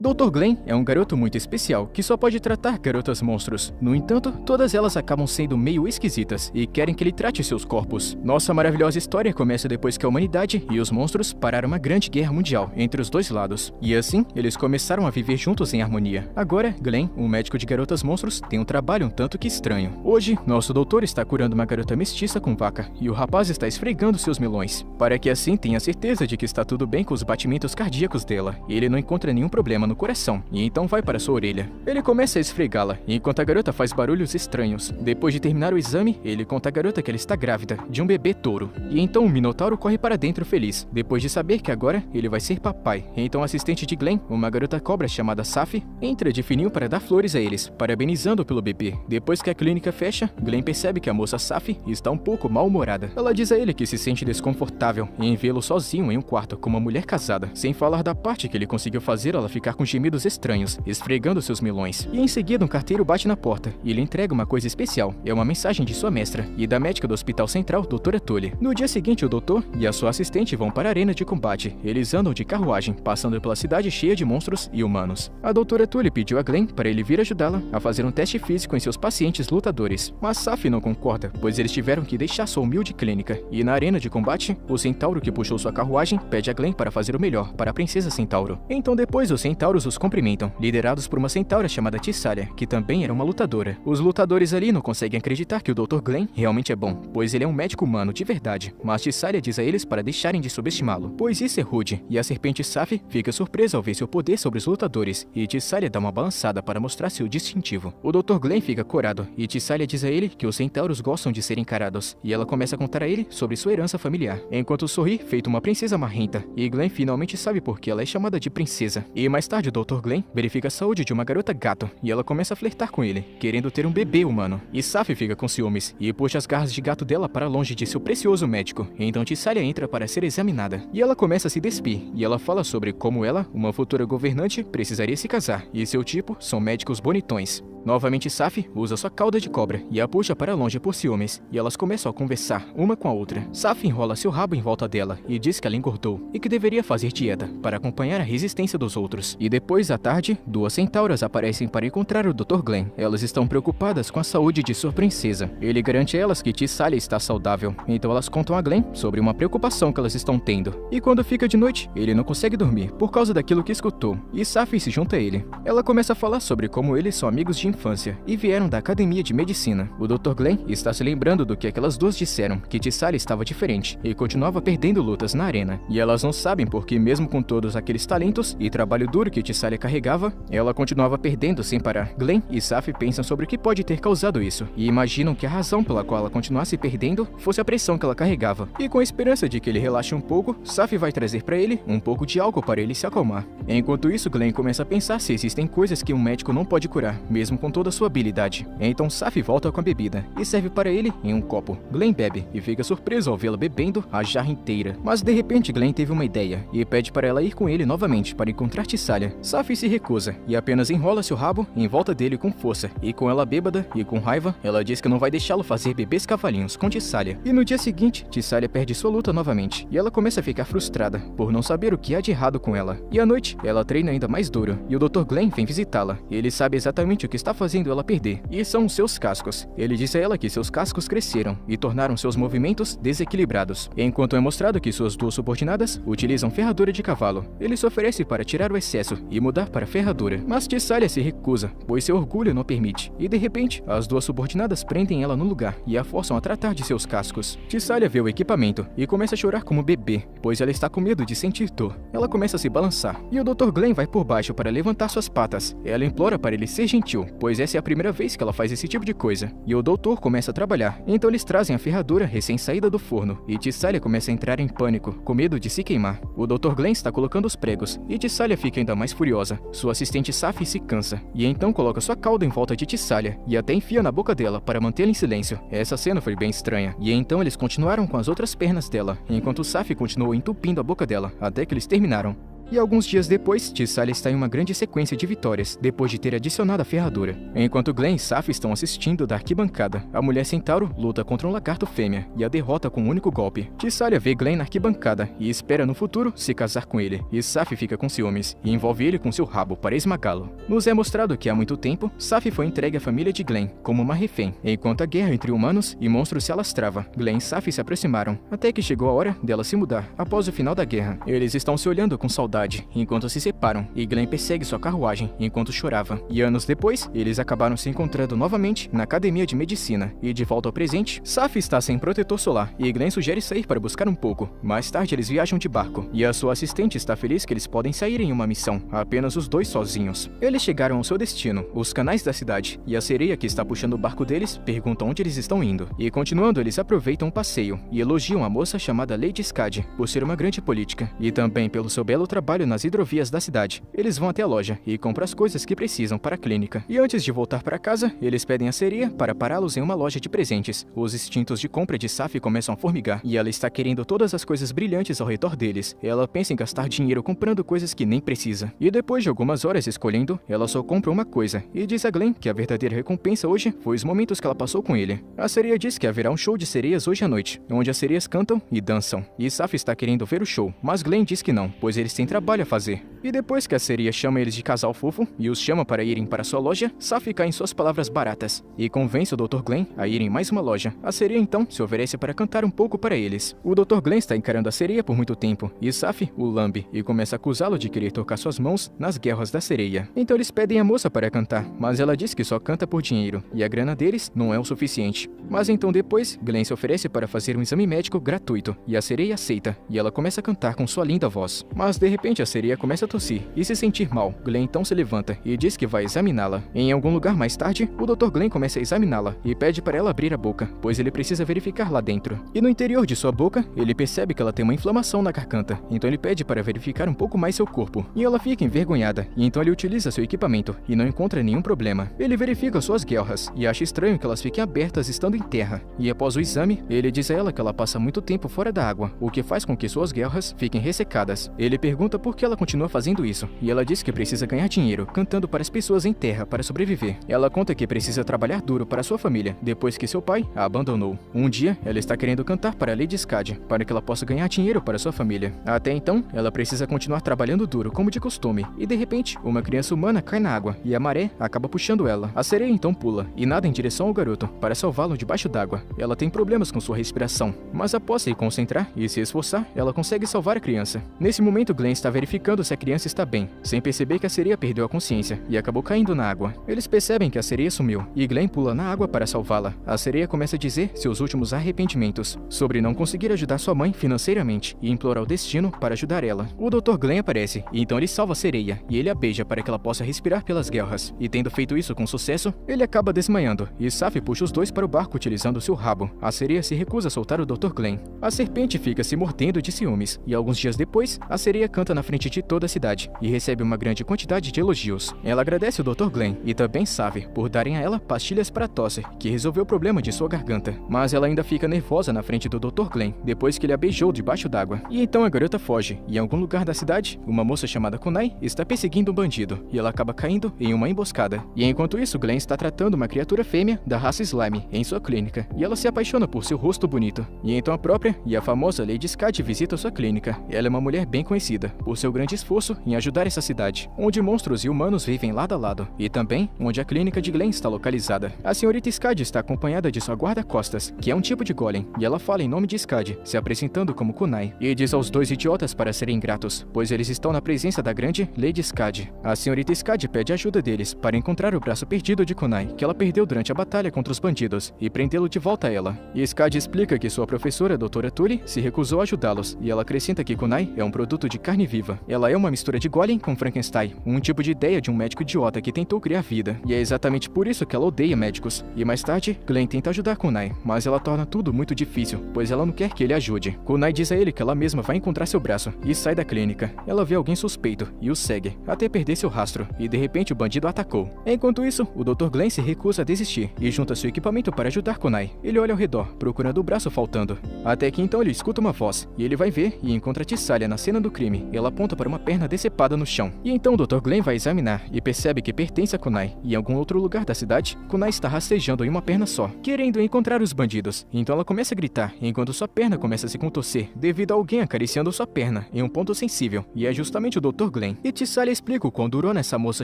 Dr. Glenn é um garoto muito especial que só pode tratar garotas monstros. No entanto, todas elas acabam sendo meio esquisitas e querem que ele trate seus corpos. Nossa maravilhosa história começa depois que a humanidade e os monstros pararam uma grande guerra mundial entre os dois lados. E assim, eles começaram a viver juntos em harmonia. Agora, Glenn, um médico de garotas monstros, tem um trabalho um tanto que estranho. Hoje, nosso doutor está curando uma garota mestiça com vaca e o rapaz está esfregando seus melões, para que assim tenha certeza de que está tudo bem com os batimentos cardíacos dela. Ele não encontra nenhum problema no coração e então vai para sua orelha. Ele começa a esfregá-la, enquanto a garota faz barulhos estranhos. Depois de terminar o exame, ele conta à garota que ela está grávida de um bebê touro. E então o Minotauro corre para dentro feliz, depois de saber que agora ele vai ser papai. Então o assistente de Glenn, uma garota cobra chamada Safi, entra de fininho para dar flores a eles, parabenizando pelo bebê. Depois que a clínica fecha, Glenn percebe que a moça Safi está um pouco mal-humorada. Ela diz a ele que se sente desconfortável em vê-lo sozinho em um quarto com uma mulher casada, sem falar da parte que ele conseguiu fazer ela ficar com gemidos estranhos, esfregando seus melões. E em seguida um carteiro bate na porta e ele entrega uma coisa especial. É uma mensagem de sua mestra e da médica do Hospital Central, Doutora Tully. No dia seguinte, o doutor e a sua assistente vão para a arena de combate. Eles andam de carruagem, passando pela cidade cheia de monstros e humanos. A Doutora Tully pediu a Glenn para ele vir ajudá-la a fazer um teste físico em seus pacientes lutadores. Mas Safi não concorda, pois eles tiveram que deixar sua humilde clínica. E na arena de combate, o centauro que puxou sua carruagem pede a Glenn para fazer o melhor para a princesa Centauro. Então depois os centauros os cumprimentam, liderados por uma centaura chamada Tissalia, que também era uma lutadora. Os lutadores ali não conseguem acreditar que o Dr. Glenn realmente é bom, pois ele é um médico humano de verdade. Mas Tissalia diz a eles para deixarem de subestimá-lo, pois isso é rude, e a serpente Safi fica surpresa ao ver seu poder sobre os lutadores, e Tissalia dá uma balançada para mostrar seu distintivo. O Dr. Glenn fica corado, e Tissalia diz a ele que os centauros gostam de ser encarados, e ela começa a contar a ele sobre sua herança familiar, enquanto sorri feito uma princesa marrenta, e Glenn finalmente sabe por que ela é chamada de princesa. E mais tarde o Dr. Glenn verifica a saúde de uma garota gato, e ela começa a flertar com ele, querendo ter um bebê humano. E Safi fica com ciúmes, e puxa as garras de gato dela para longe de seu precioso médico. Então Tissalia entra para ser examinada, e ela começa a se despir, e ela fala sobre como ela, uma futura governante, precisaria se casar, e seu tipo são médicos bonitões. Novamente Safi usa sua cauda de cobra e a puxa para longe por ciúmes, e elas começam a conversar uma com a outra. Safi enrola seu rabo em volta dela e diz que ela engordou e que deveria fazer dieta para acompanhar a resistência dos outros. E depois, à tarde, duas centauras aparecem para encontrar o Dr. Glenn. Elas estão preocupadas com a saúde de sua princesa. Ele garante a elas que Tissalia está saudável, então elas contam a Glenn sobre uma preocupação que elas estão tendo. E quando fica de noite, ele não consegue dormir por causa daquilo que escutou, e Safi se junta a ele. Ela começa a falar sobre como eles são amigos de infância e vieram da academia de medicina. O Dr. Glenn está se lembrando do que aquelas duas disseram, que Tissalia estava diferente e continuava perdendo lutas na arena. E elas não sabem porque, mesmo com todos aqueles talentos e trabalho duro que Tissalia carregava, ela continuava perdendo sem parar. Glenn e Safi pensam sobre o que pode ter causado isso e imaginam que a razão pela qual ela continuasse perdendo fosse a pressão que ela carregava. E com a esperança de que ele relaxe um pouco, Safi vai trazer para ele um pouco de álcool para ele se acalmar. Enquanto isso, Glenn começa a pensar se existem coisas que um médico não pode curar, mesmo com toda a sua habilidade. Então Safi volta com a bebida e serve para ele em um copo. Glenn bebe e fica surpreso ao vê-la bebendo a jarra inteira. Mas de repente Glenn teve uma ideia e pede para ela ir com ele novamente para encontrar Tissalia. Safi se recusa e apenas enrola seu rabo em volta dele com força, e com ela bêbada e com raiva, ela diz que não vai deixá-lo fazer bebês cavalinhos com Tissalia. E no dia seguinte, Tissalia perde sua luta novamente e ela começa a ficar frustrada por não saber o que há de errado com ela. E à noite, ela treina ainda mais duro e o Dr. Glenn vem visitá-la. Ele sabe exatamente o que está fazendo ela perder, e são os seus cascos. Ele disse a ela que seus cascos cresceram e tornaram seus movimentos desequilibrados, enquanto é mostrado que suas duas subordinadas utilizam ferradura de cavalo. Ele se oferece para tirar o excesso e mudar para ferradura, mas Tissalia se recusa, pois seu orgulho não permite, e de repente, as duas subordinadas prendem ela no lugar e a forçam a tratar de seus cascos. Tissalia vê o equipamento e começa a chorar como bebê, pois ela está com medo de sentir dor. Ela começa a se balançar, e o Dr. Glenn vai por baixo para levantar suas patas. Ela implora para ele ser gentil, pois essa é a primeira vez que ela faz esse tipo de coisa. E o doutor começa a trabalhar, então eles trazem a ferradura recém-saída do forno, e Tissalia começa a entrar em pânico, com medo de se queimar. O Dr. Glenn está colocando os pregos, e Tissalia fica ainda mais furiosa. Sua assistente Safi se cansa, e então coloca sua cauda em volta de Tissalia, e até enfia na boca dela para mantê-la em silêncio. Essa cena foi bem estranha, e então eles continuaram com as outras pernas dela, enquanto Safi continuou entupindo a boca dela, até que eles terminaram. E alguns dias depois, Tissalia está em uma grande sequência de vitórias, depois de ter adicionado a ferradura. Enquanto Glenn e Saf estão assistindo da arquibancada, a mulher centauro luta contra um lagarto fêmea e a derrota com um único golpe. Tissalia vê Glenn na arquibancada e espera no futuro se casar com ele, e Saf fica com ciúmes e envolve ele com seu rabo para esmagá-lo. Nos é mostrado que há muito tempo, Saf foi entregue à família de Glenn como uma refém, enquanto a guerra entre humanos e monstros se alastrava. Glenn e Saf se aproximaram, até que chegou a hora dela se mudar após o final da guerra. Eles estão se olhando com saudade enquanto se separam, e Glenn persegue sua carruagem enquanto chorava. E anos depois, eles acabaram se encontrando novamente na academia de medicina, e de volta ao presente, Saf está sem protetor solar e Glenn sugere sair para buscar um pouco. Mais tarde eles viajam de barco, e a sua assistente está feliz que eles podem sair em uma missão, apenas os dois sozinhos. Eles chegaram ao seu destino, os canais da cidade, e a sereia que está puxando o barco deles pergunta onde eles estão indo. E continuando, eles aproveitam o passeio e elogiam a moça chamada Lady Skadi por ser uma grande política, e também pelo seu belo trabalho nas hidrovias da cidade. Eles vão até a loja e compram as coisas que precisam para a clínica. E antes de voltar para casa, eles pedem a sereia para pará-los em uma loja de presentes. Os instintos de compra de Saf começam a formigar, e ela está querendo todas as coisas brilhantes ao redor deles. Ela pensa em gastar dinheiro comprando coisas que nem precisa. E depois de algumas horas escolhendo, ela só compra uma coisa, e diz a Glenn que a verdadeira recompensa hoje foi os momentos que ela passou com ele. A sereia diz que haverá um show de sereias hoje à noite, onde as sereias cantam e dançam. E Saf está querendo ver o show, mas Glenn diz que não, pois eles têm trabalho a fazer. E depois que a sereia chama eles de casal fofo e os chama para irem para sua loja, Saf cai em suas palavras baratas e convence o Dr. Glenn a ir em mais uma loja. A sereia então se oferece para cantar um pouco para eles. O Dr. Glenn está encarando a sereia por muito tempo e Saf o lambe e começa a acusá-lo de querer tocar suas mãos nas guerras da sereia. Então eles pedem a moça para cantar, mas ela diz que só canta por dinheiro e a grana deles não é o suficiente. Mas então depois, Glenn se oferece para fazer um exame médico gratuito e a sereia aceita e ela começa a cantar com sua linda voz. Mas de repente a sereia começa a tossir e se sentir mal. Glenn então se levanta e diz que vai examiná-la. Em algum lugar mais tarde, o Dr. Glenn começa a examiná-la e pede para ela abrir a boca, pois ele precisa verificar lá dentro. E no interior de sua boca, ele percebe que ela tem uma inflamação na garganta, então ele pede para verificar um pouco mais seu corpo. E ela fica envergonhada, e então ele utiliza seu equipamento e não encontra nenhum problema. Ele verifica suas guelras e acha estranho que elas fiquem abertas estando em terra. E após o exame, ele diz a ela que ela passa muito tempo fora da água, o que faz com que suas guelras fiquem ressecadas. Ele pergunta por que ela continua fazendo isso, e ela diz que precisa ganhar dinheiro cantando para as pessoas em terra para sobreviver. Ela conta que precisa trabalhar duro para sua família depois que seu pai a abandonou. Um dia, ela está querendo cantar para Lady Skadi para que ela possa ganhar dinheiro para sua família. Até então, ela precisa continuar trabalhando duro como de costume, e de repente, uma criança humana cai na água e a maré acaba puxando ela. A sereia então pula e nada em direção ao garoto para salvá-lo debaixo d'água. Ela tem problemas com sua respiração, mas após se concentrar e se esforçar, ela consegue salvar a criança. Nesse momento, Glenn está verificando se a criança está bem, sem perceber que a sereia perdeu a consciência e acabou caindo na água. Eles percebem que a sereia sumiu e Glenn pula na água para salvá-la. A sereia começa a dizer seus últimos arrependimentos sobre não conseguir ajudar sua mãe financeiramente e implorar o destino para ajudar ela. O Dr. Glenn aparece e então ele salva a sereia e ele a beija para que ela possa respirar pelas guelras. E tendo feito isso com sucesso, ele acaba desmaiando e Saf puxa os dois para o barco utilizando seu rabo. A sereia se recusa a soltar o Dr. Glenn. A serpente fica se mordendo de ciúmes e alguns dias depois, a sereia canta na frente de toda a cidade e recebe uma grande quantidade de elogios. Ela agradece o Dr. Glenn e também Saf por darem a ela pastilhas para tosse, que resolveu o problema de sua garganta. Mas ela ainda fica nervosa na frente do Dr. Glenn depois que ele a beijou debaixo d'água. E então a garota foge e em algum lugar da cidade, uma moça chamada Kunai está perseguindo um bandido e ela acaba caindo em uma emboscada. E enquanto isso, Glenn está tratando uma criatura fêmea da raça Slime em sua clínica e ela se apaixona por seu rosto bonito. E então a própria e a famosa Lady Skadi visitam sua clínica. Ela é uma mulher bem conhecida por seu grande esforço em ajudar essa cidade, onde monstros e humanos vivem lado a lado, e também onde a clínica de Glenn está localizada. A senhorita Skadi está acompanhada de sua guarda-costas, que é um tipo de golem, e ela fala em nome de Skadi, se apresentando como Kunai, e diz aos dois idiotas para serem gratos, pois eles estão na presença da grande Lady Skadi. A senhorita Skadi pede ajuda deles para encontrar o braço perdido de Kunai, que ela perdeu durante a batalha contra os bandidos, e prendê-lo de volta a ela. E Skadi explica que sua professora, a Doutora Tully, se recusou a ajudá-los, e ela acrescenta que Kunai é um produto de carne viva. Ela é uma mistura de golem com Frankenstein, um tipo de ideia de um médico idiota que tentou criar vida, e é exatamente por isso que ela odeia médicos. E mais tarde, Glenn tenta ajudar Kunai, mas ela torna tudo muito difícil, pois ela não quer que ele ajude. Kunai diz a ele que ela mesma vai encontrar seu braço e sai da clínica. Ela vê alguém suspeito e o segue, até perder seu rastro, e de repente o bandido a atacou. Enquanto isso, o Dr. Glenn se recusa a desistir e junta seu equipamento para ajudar Kunai. Ele olha ao redor, procurando o braço faltando, até que então ele escuta uma voz, e ele vai ver e encontra Tissalia na cena do crime, ela aponta para uma perna decepada no chão. E então o Dr. Glenn vai examinar e percebe que pertence a Kunai. E em algum outro lugar da cidade, Kunai está rastejando em uma perna só, querendo encontrar os bandidos. Então ela começa a gritar, enquanto sua perna começa a se contorcer, devido a alguém acariciando sua perna em um ponto sensível. E é justamente o Dr. Glenn. E Tissalia explica o quão durona essa moça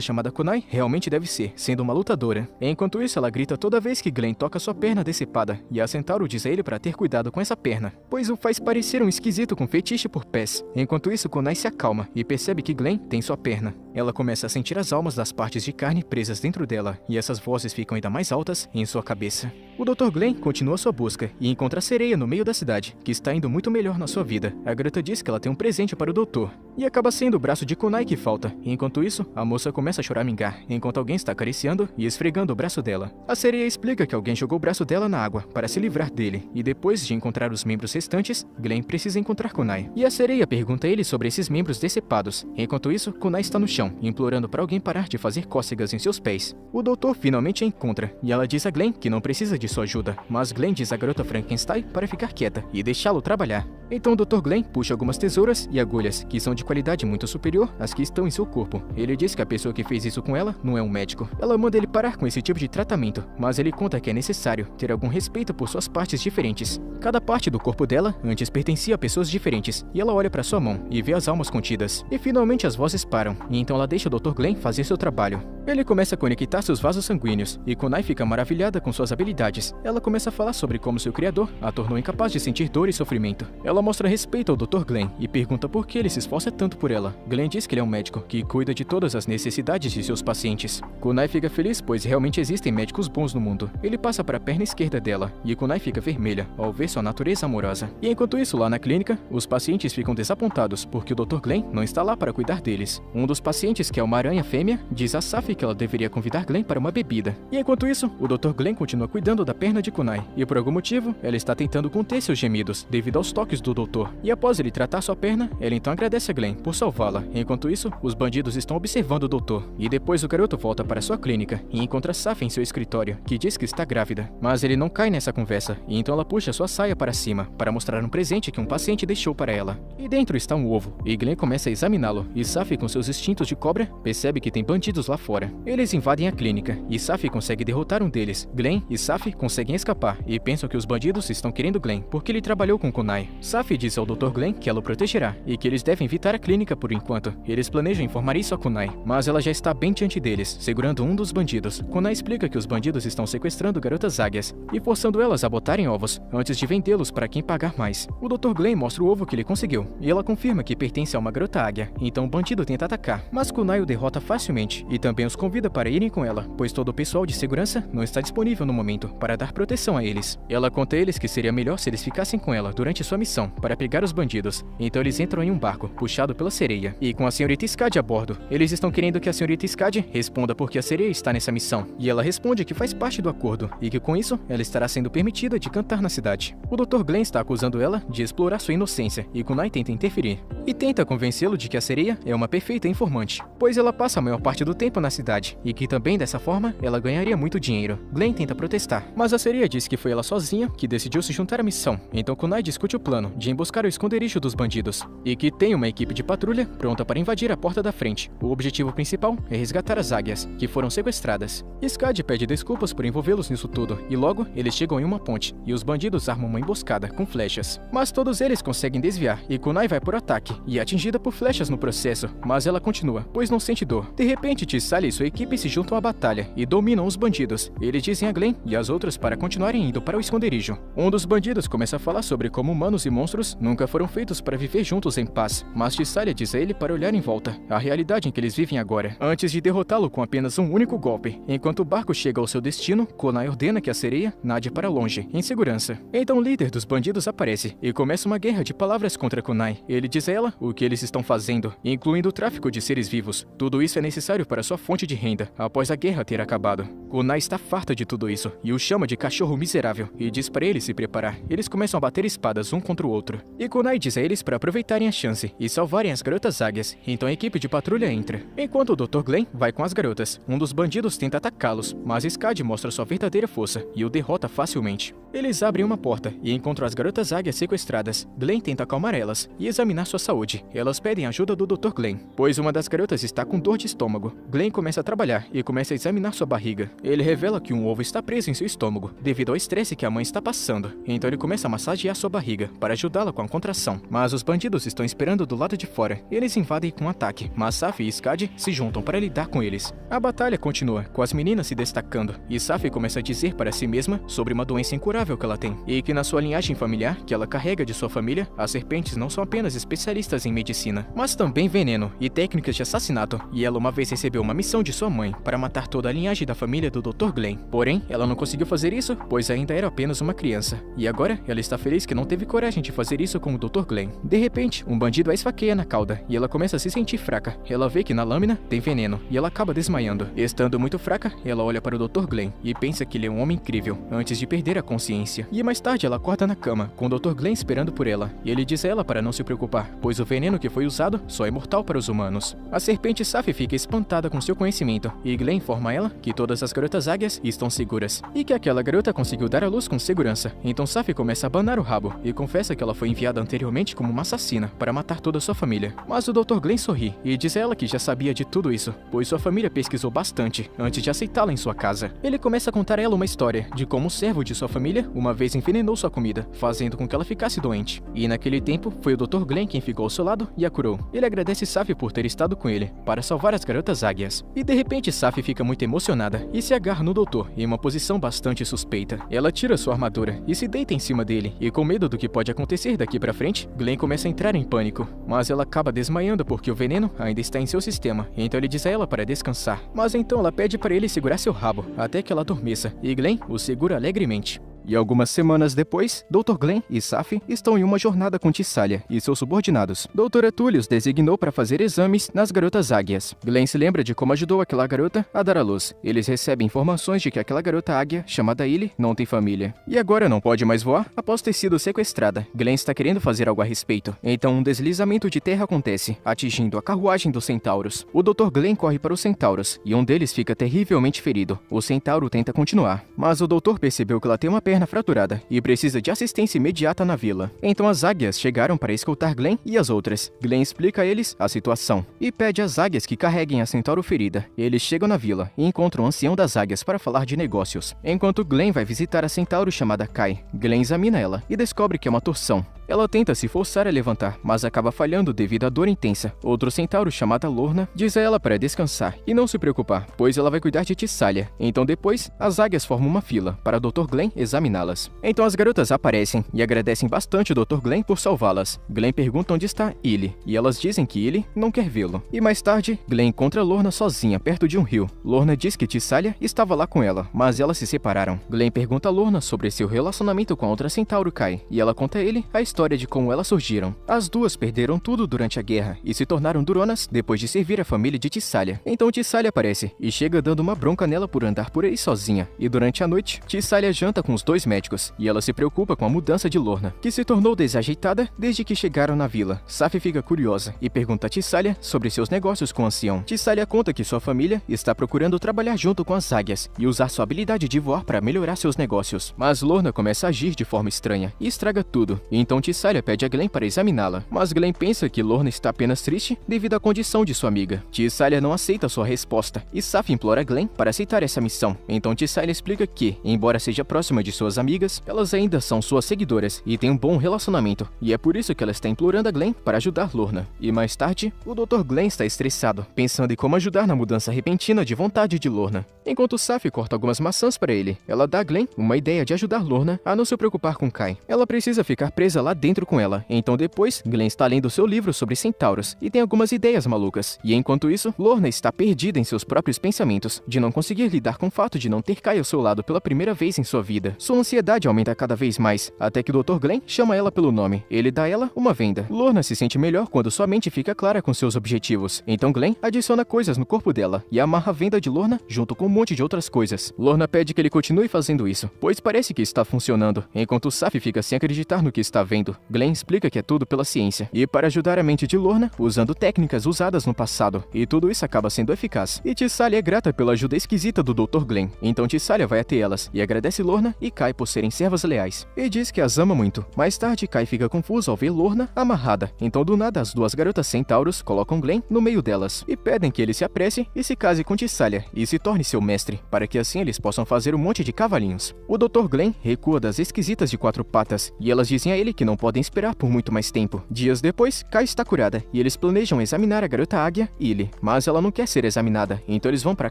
chamada Kunai realmente deve ser, sendo uma lutadora. Enquanto isso, ela grita toda vez que Glenn toca sua perna decepada, e a Centauro diz a ele para ter cuidado com essa perna, pois o faz parecer um esquisito com fetiche por pés. Enquanto isso, Kunai se acalma e percebe que Glenn tem sua perna. Ela começa a sentir as almas das partes de carne presas dentro dela, e essas vozes ficam ainda mais altas em sua cabeça. O Dr. Glenn continua sua busca e encontra a sereia no meio da cidade, que está indo muito melhor na sua vida. A garota diz que ela tem um presente para o doutor, e acaba sendo o braço de Kunai que falta. Enquanto isso, a moça começa a choramingar, enquanto alguém está acariciando e esfregando o braço dela. A sereia explica que alguém jogou o braço dela na água para se livrar dele, e depois de encontrar os membros restantes, Glenn precisa encontrar Kunai. E a sereia pergunta a ele sobre esses membros decepados. Enquanto isso, Kunai está no chão, implorando para alguém parar de fazer cócegas em seus pés. O doutor finalmente a encontra, e ela diz a Glenn que não precisa de sua ajuda, mas Glenn diz à garota Frankenstein para ficar quieta e deixá-lo trabalhar. Então o Dr. Glenn puxa algumas tesouras e agulhas, que são de qualidade muito superior às que estão em seu corpo. Ele diz que a pessoa que fez isso com ela não é um médico. Ela manda ele parar com esse tipo de tratamento, mas ele conta que é necessário ter algum respeito por suas partes diferentes. Cada parte do corpo dela antes pertencia a pessoas diferentes, e ela olha para sua mão e vê as almas contidas. E finalmente as vozes param, e então ela deixa o Dr. Glenn fazer seu trabalho. Ele começa a conectar seus vasos sanguíneos, e Kunai fica maravilhada com suas habilidades. Ela começa a falar sobre como seu criador a tornou incapaz de sentir dor e sofrimento. Ela mostra respeito ao Dr. Glenn e pergunta por que ele se esforça tanto por ela. Glenn diz que ele é um médico que cuida de todas as necessidades de seus pacientes. Kunai fica feliz, pois realmente existem médicos bons no mundo. Ele passa para a perna esquerda dela, e Kunai fica vermelha ao ver sua natureza amorosa. E enquanto isso, lá na clínica, os pacientes ficam desapontados porque o Dr. Glenn não está lá para cuidar deles. Um dos pacientes, que é uma aranha fêmea, diz a Safi que ela deveria convidar Glenn para uma bebida. E enquanto isso, o Dr. Glenn continua cuidando da perna de Kunai, e por algum motivo, ela está tentando conter seus gemidos devido aos toques do doutor. E após ele tratar sua perna, ela então agradece a Glenn por salvá-la. Enquanto isso, os bandidos estão observando o doutor. E depois o garoto volta para sua clínica e encontra Safi em seu escritório, que diz que está grávida. Mas ele não cai nessa conversa, e então ela puxa sua saia para cima para mostrar um presente que um paciente deixou para ela. E dentro está um ovo, e Glenn começa a examiná-lo, e Safi, com seus instintos de cobra, percebe que tem bandidos lá fora. Eles invadem a clínica, e Safi consegue derrotar um deles. Glenn e Safi conseguem escapar, e pensam que os bandidos estão querendo Glenn, porque ele trabalhou com Kunai. Safi diz ao Dr. Glenn que ela o protegerá, e que eles devem evitar a clínica por enquanto. Eles planejam informar isso a Kunai, mas ela já está bem diante deles, segurando um dos bandidos. Kunai explica que os bandidos estão sequestrando garotas águias, e forçando elas a botarem ovos, antes de vendê-los para quem pagar mais. O Dr. Glenn mostra o ovo que ele conseguiu, e ela confirma que pertence a uma garota águia, então o bandido tenta atacar, mas Kunai o derrota facilmente, e também os convida para irem com ela, pois todo o pessoal de segurança não está disponível no momento para dar proteção a eles. Ela conta a eles que seria melhor se eles ficassem com ela durante sua missão para pegar os bandidos, então eles entram em um barco, puxado pela sereia, e com a senhorita Skadi a bordo. Eles estão querendo que a senhorita Skadi responda porque a sereia está nessa missão, e ela responde que faz parte do acordo, e que com isso, ela estará sendo permitida de cantar na cidade. O Dr. Glenn está acusando ela de explorar sua inocência, e Kunai tenta interferir, e tenta convencê-lo de que a sereia é uma perfeita informante, pois ela passa a maior parte do tempo na cidade, e que também dessa forma, ela ganharia muito dinheiro. Glenn tenta protestar, mas a sereia diz que foi ela sozinha que decidiu se juntar à missão, então Kunai discute o plano de emboscar o esconderijo dos bandidos, e que tem uma equipe de patrulha pronta para invadir a porta da frente. O objetivo principal é resgatar as águias, que foram sequestradas. Skadi pede desculpas por envolvê-los nisso tudo, e logo eles chegam em uma ponte, e os bandidos armam uma emboscada com flechas. Mas todos eles conseguem desviar, e Kunai vai por ataque, e é atingida por flechas no processo, mas ela continua, pois não sente dor. De repente, Tissalia e sua equipe se juntam à batalha, e dominam os bandidos. Eles dizem a Glenn e as outras para continuarem indo para o esconderijo. Um dos bandidos começa a falar sobre como humanos e monstros nunca foram feitos para viver juntos em paz, mas Tissalia diz a ele para olhar em volta, a realidade em que eles vivem agora, antes de derrotá-lo com apenas um único golpe. Enquanto o barco chega ao seu destino, Kunai ordena que a sereia nade para longe, em segurança. Então o líder dos bandidos aparece, e começa uma guerra de palavras contra Kunai. Ele diz a ela o que eles estão fazendo, incluindo o tráfico de seres vivos. Tudo isso é necessário para sua fonte de renda, após a guerra ter acabado. Kunai está farta de tudo isso e o chama de cachorro miserável e diz para ele se preparar. Eles começam a bater espadas um contra o outro. E Kunai diz a eles para aproveitarem a chance e salvarem as garotas águias. Então a equipe de patrulha entra. Enquanto o Dr. Glenn vai com as garotas, um dos bandidos tenta atacá-los, mas Skad mostra sua verdadeira força e o derrota facilmente. Eles abrem uma porta e encontram as garotas águias sequestradas. Glenn tenta acalmar elas e examinar sua saúde. Elas pedem ajuda do Dr. Glenn, pois uma das garotas está com dor de estômago. Glenn começa a trabalhar e começa a examinar sua barriga. Ele revela que um ovo está preso em seu estômago, devido ao estresse que a mãe está passando. Então ele começa a massagear sua barriga, para ajudá-la com a contração. Mas os bandidos estão esperando do lado de fora. Eles invadem com um ataque, mas Safi e Skad se juntam para lidar com eles. A batalha continua, com as meninas se destacando, e Safi começa a dizer para si mesma sobre uma doença incurável que ela tem, e que na sua linhagem familiar, que ela carrega de sua família, as serpentes não são apenas especialistas em medicina, mas também veneno e técnicas de assassinato, e ela uma vez recebeu uma missão de sua mãe para matar toda a linhagem da família do Dr. Glenn. Porém, ela não conseguiu fazer isso, pois ainda era apenas uma criança, e agora ela está feliz que não teve coragem de fazer isso com o Dr. Glenn. De repente, um bandido a esfaqueia na cauda, e ela começa a se sentir fraca. Ela vê que na lâmina tem veneno, e ela acaba desmaiando. Estando muito fraca, ela olha para o Dr. Glenn e pensa que ele é um homem incrível, antes de perder a consciência. E mais tarde ela acorda na cama, com o Dr. Glenn esperando por ela, e ele diz a ela para não se preocupar, pois o veneno que foi usado só é mortal para os humanos. A serpente Safi fica espantada com seu conhecimento, e Glenn informa a ela que todas as garotas águias estão seguras, e que aquela garota conseguiu dar à luz com segurança. Então Safi começa a abanar o rabo, e confessa que ela foi enviada anteriormente como uma assassina, para matar toda a sua família. Mas o Dr. Glenn sorri, e diz a ela que já sabia de tudo isso, pois sua família pesquisou bastante, antes de aceitá-la em sua casa. Ele começa a contar a ela uma história, de como um servo de sua família, uma vez envenenou sua comida, fazendo com que ela ficasse doente. E naquele tempo, foi o Dr. Glenn quem ficou ao seu lado e a curou. Ele agradece Safi por ter estado com ele, para salvar as garotas águias. E de repente Safi fica muito emocionada, e se agarra no doutor, em uma posição bastante suspeita. Ela tira sua armadura, e se deita em cima dele, e com medo do que pode acontecer daqui pra frente, Glenn começa a entrar em pânico. Mas ela acaba desmaiando porque o veneno ainda está em seu sistema, então ele diz a ela para descansar. Mas então ela pede para ele segurar seu rabo, até que ela adormeça, e Glenn o segura alegremente. E algumas semanas depois, Dr. Glenn e Safi estão em uma jornada com Tissalia e seus subordinados. Dr. Tullius designou para fazer exames nas garotas águias. Glenn se lembra de como ajudou aquela garota a dar à luz. Eles recebem informações de que aquela garota águia, chamada Illy, não tem família. E agora não pode mais voar após ter sido sequestrada. Glenn está querendo fazer algo a respeito. Então um deslizamento de terra acontece, atingindo a carruagem dos centauros. O Dr. Glenn corre para os centauros, e um deles fica terrivelmente ferido. O centauro tenta continuar, mas o doutor percebeu que ela tem uma perna fraturada e precisa de assistência imediata na vila. Então as águias chegaram para escoltar Glenn e as outras. Glenn explica a eles a situação e pede às águias que carreguem a centauro ferida. Eles chegam na vila e encontram o ancião das águias para falar de negócios. Enquanto Glenn vai visitar a centauro chamada Kai, Glenn examina ela e descobre que é uma torção. Ela tenta se forçar a levantar, mas acaba falhando devido à dor intensa. Outro centauro chamado Lorna diz a ela para descansar e não se preocupar, pois ela vai cuidar de Tissalia. Então depois, as águias formam uma fila para o Dr. Glenn examiná-las. Então as garotas aparecem e agradecem bastante o Dr. Glenn por salvá-las. Glenn pergunta onde está Illy, e elas dizem que Illy não quer vê-lo. E mais tarde, Glenn encontra Lorna sozinha perto de um rio. Lorna diz que Tissalia estava lá com ela, mas elas se separaram. Glenn pergunta a Lorna sobre seu relacionamento com a outra centauro Kai, e ela conta a ele a história de como elas surgiram. As duas perderam tudo durante a guerra e se tornaram Duronas depois de servir a família de Tissalia. Então Tissalia aparece e chega dando uma bronca nela por andar por aí sozinha. E durante a noite, Tissalia janta com os dois médicos e ela se preocupa com a mudança de Lorna, que se tornou desajeitada desde que chegaram na vila. Safi fica curiosa e pergunta a Tissalia sobre seus negócios com o ancião. Tissalia conta que sua família está procurando trabalhar junto com as águias e usar sua habilidade de voar para melhorar seus negócios. Mas Lorna começa a agir de forma estranha e estraga tudo. E então Tissalia pede a Glenn para examiná-la, mas Glenn pensa que Lorna está apenas triste devido à condição de sua amiga. Tissalia não aceita sua resposta e Safi implora a Glenn para aceitar essa missão. Então Tissalia explica que, embora seja próxima de suas amigas, elas ainda são suas seguidoras e têm um bom relacionamento, e é por isso que ela está implorando a Glenn para ajudar Lorna. E mais tarde, o Dr. Glenn está estressado, pensando em como ajudar na mudança repentina de vontade de Lorna. Enquanto Safi corta algumas maçãs para ele, ela dá a Glenn uma ideia de ajudar Lorna a não se preocupar com Kai. Ela precisa ficar presa lá dentro com ela. Então depois, Glenn está lendo seu livro sobre centauros e tem algumas ideias malucas. E enquanto isso, Lorna está perdida em seus próprios pensamentos, de não conseguir lidar com o fato de não ter Kai ao seu lado pela primeira vez em sua vida. Sua ansiedade aumenta cada vez mais, até que o Dr. Glenn chama ela pelo nome. Ele dá a ela uma venda. Lorna se sente melhor quando sua mente fica clara com seus objetivos. Então Glenn adiciona coisas no corpo dela e amarra a venda de Lorna junto com um monte de outras coisas. Lorna pede que ele continue fazendo isso, pois parece que está funcionando, enquanto Saf fica sem acreditar no que está vendo. Glenn explica que é tudo pela ciência, e para ajudar a mente de Lorna, usando técnicas usadas no passado, e tudo isso acaba sendo eficaz. E Tissalia é grata pela ajuda esquisita do Dr. Glenn, então Tissalia vai até elas e agradece Lorna e Kai por serem servas leais, e diz que as ama muito. Mais tarde, Kai fica confuso ao ver Lorna amarrada, então do nada as duas garotas centauros colocam Glenn no meio delas, e pedem que ele se apresse e se case com Tissalia, e se torne seu mestre, para que assim eles possam fazer um monte de cavalinhos. O Dr. Glenn recua das esquisitas de 4 patas, e elas dizem a ele que não podem esperar por muito mais tempo. Dias depois, Kai está curada, e eles planejam examinar a garota águia, Illy, mas ela não quer ser examinada, então eles vão para a